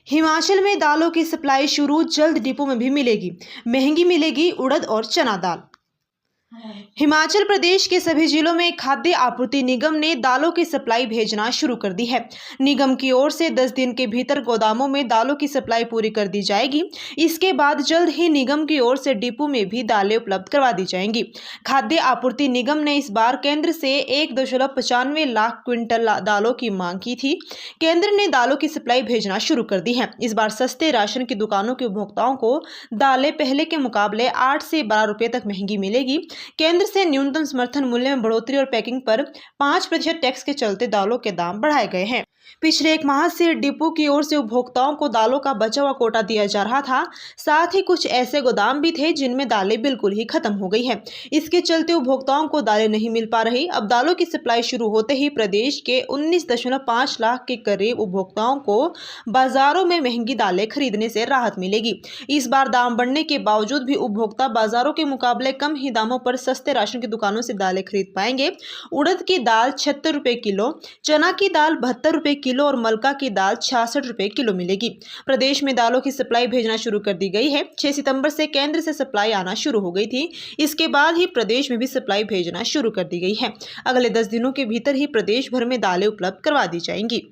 हिमाचल में दालों की सप्लाई शुरू, जल्द डिपो में भी मिलेगी। महंगी मिलेगी उड़द और चना दाल। हिमाचल प्रदेश के सभी जिलों में खाद्य आपूर्ति निगम ने दालों की सप्लाई भेजना शुरू कर दी है। निगम की ओर से 10 दिन के भीतर गोदामों में दालों की सप्लाई पूरी कर दी जाएगी। इसके बाद जल्द ही निगम की ओर से डिपो में भी दालें उपलब्ध करवा दी जाएंगी। खाद्य आपूर्ति निगम ने इस बार केंद्र से 1.95 लाख क्विंटल दालों की मांग की थी। केंद्र ने दालों की सप्लाई भेजना शुरू कर दी है। इस बार सस्ते राशन की दुकानों के उपभोक्ताओं को दालें पहले के मुकाबले 8 से 12 रुपए तक महंगी मिलेगी। केंद्र से न्यूनतम समर्थन मूल्य में बढ़ोतरी और पैकिंग पर 5% टैक्स के चलते दालों के दाम बढ़ाए गए हैं। पिछले 1 माह से डिपो की ओर से उपभोक्ताओं को दालों का बचा हुआ कोटा दिया जा रहा था। साथ ही कुछ ऐसे गोदाम भी थे जिनमें दालें बिल्कुल ही खत्म हो गई हैं। इसके चलते उपभोक्ताओं को दालें नहीं मिल पा रही। अब दालों की सप्लाई शुरू होते ही प्रदेश के 19.5 लाख के करीब उपभोक्ताओं को बाजारों में महंगी दालें खरीदने से राहत मिलेगी। इस बार दाम बढ़ने के बावजूद भी उपभोक्ता बाजारों के मुकाबले कम ही दामों पर सस्ते राशन की दुकानों से दालें खरीद पाएंगे। उड़द की दाल 76 रुपए किलो, चना की दाल 72 रुपए किलो और मलका की दाल 66 रुपए किलो मिलेगी। प्रदेश में दालों की सप्लाई भेजना शुरू कर दी गई है। 6 सितंबर से केंद्र से सप्लाई आना शुरू हो गई थी। इसके बाद ही प्रदेश में भी सप्लाई भेजना शुरू कर दी गई है। अगले 10 दिनों के भीतर ही प्रदेश भर में दालें उपलब्ध करवा दी जाएंगी।